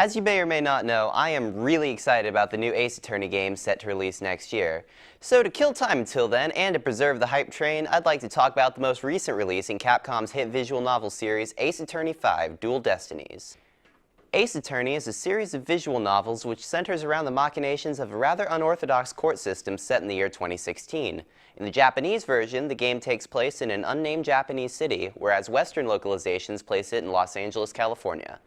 As you may or may not know, I am really excited about the new Ace Attorney game set to release next year. So to kill time until then, and to preserve the hype train, I'd like to talk about the most recent release in Capcom's hit visual novel series, Ace Attorney V: Duel Destinies. Ace Attorney is a series of visual novels which centers around the machinations of a rather unorthodox court system set in the year 2016. In the Japanese version, the game takes place in an unnamed Japanese city, whereas Western localizations place it in Los Angeles, California.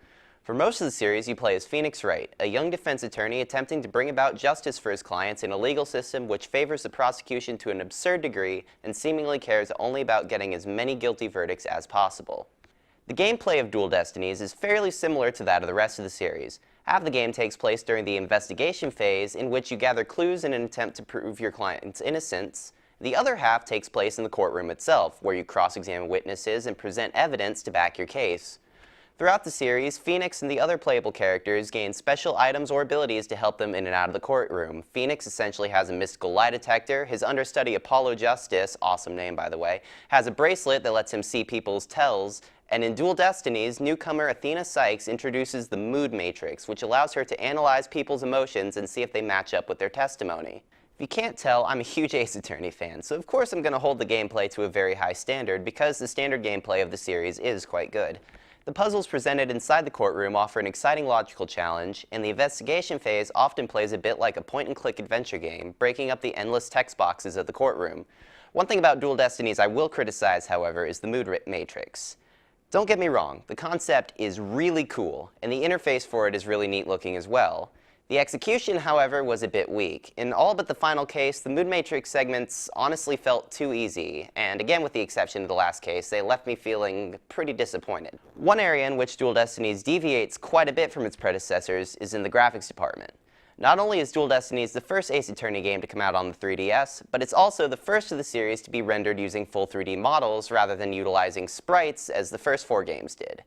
For most of the series, you play as Phoenix Wright, a young defense attorney attempting to bring about justice for his clients in a legal system which favors the prosecution to an absurd degree and seemingly cares only about getting as many guilty verdicts as possible. The gameplay of Duel Destinies is fairly similar to that of the rest of the series. Half the game takes place during the investigation phase, in which you gather clues in an attempt to prove your client's innocence. The other half takes place in the courtroom itself, where you cross-examine witnesses and present evidence to back your case. Throughout the series, Phoenix and the other playable characters gain special items or abilities to help them in and out of the courtroom. Phoenix essentially has a mystical lie detector, his understudy Apollo Justice, awesome name by the way, has a bracelet that lets him see people's tells, and in Duel Destinies, newcomer Athena Sykes introduces the Mood Matrix, which allows her to analyze people's emotions and see if they match up with their testimony. If you can't tell, I'm a huge Ace Attorney fan, so of course I'm going to hold the gameplay to a very high standard because the standard gameplay of the series is quite good. The puzzles presented inside the courtroom offer an exciting logical challenge, and the investigation phase often plays a bit like a point-and-click adventure game, breaking up the endless text boxes of the courtroom. One thing about Duel Destinies I will criticize, however, is the Mood Matrix. Don't get me wrong, the concept is really cool, and the interface for it is really neat looking as well. The execution, however, was a bit weak. In all but the final case, the Mood Matrix segments honestly felt too easy, and again with the exception of the last case, they left me feeling pretty disappointed. One area in which Duel Destinies deviates quite a bit from its predecessors is in the graphics department. Not only is Duel Destinies the first Ace Attorney game to come out on the 3DS, but it's also the first of the series to be rendered using full 3D models rather than utilizing sprites as the first 4 games did.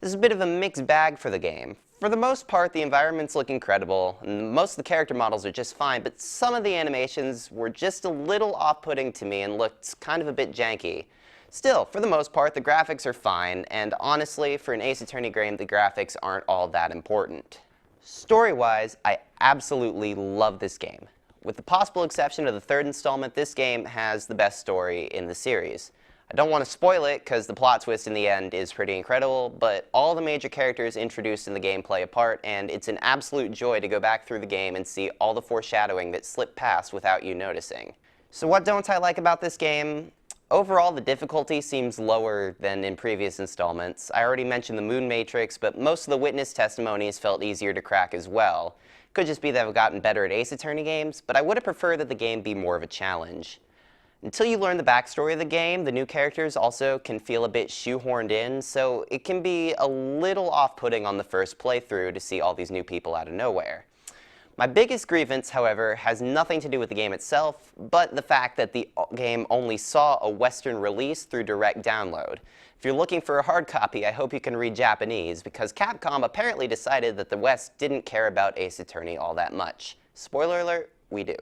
This is a bit of a mixed bag for the game. For the most part, the environments look incredible, and most of the character models are just fine, but some of the animations were just a little off-putting to me and looked kind of a bit janky. Still, for the most part, the graphics are fine, and honestly, for an Ace Attorney game, the graphics aren't all that important. Story-wise, I absolutely love this game. With the possible exception of the third installment, this game has the best story in the series. I don't want to spoil it because the plot twist in the end is pretty incredible, but all the major characters introduced in the game play a part, and it's an absolute joy to go back through the game and see all the foreshadowing that slipped past without you noticing. So what don't I like about this game? Overall, the difficulty seems lower than in previous installments. I already mentioned the Mood Matrix, but most of the witness testimonies felt easier to crack as well. Could just be that I've gotten better at Ace Attorney games, but I would have preferred that the game be more of a challenge. Until you learn the backstory of the game, the new characters also can feel a bit shoehorned in, so it can be a little off-putting on the first playthrough to see all these new people out of nowhere. My biggest grievance, however, has nothing to do with the game itself, but the fact that the game only saw a Western release through direct download. If you're looking for a hard copy, I hope you can read Japanese, because Capcom apparently decided that the West didn't care about Ace Attorney all that much. Spoiler alert, we do.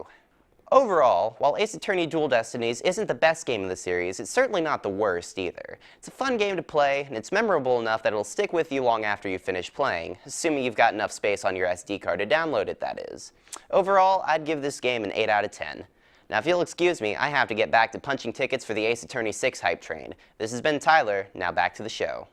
Overall, while Ace Attorney Duel Destinies isn't the best game in the series, it's certainly not the worst either. It's a fun game to play, and it's memorable enough that it'll stick with you long after you finish playing, assuming you've got enough space on your SD card to download it, that is. Overall, I'd give this game an 8 out of 10. Now if you'll excuse me, I have to get back to punching tickets for the Ace Attorney 6 hype train. This has been Tyler, now back to the show.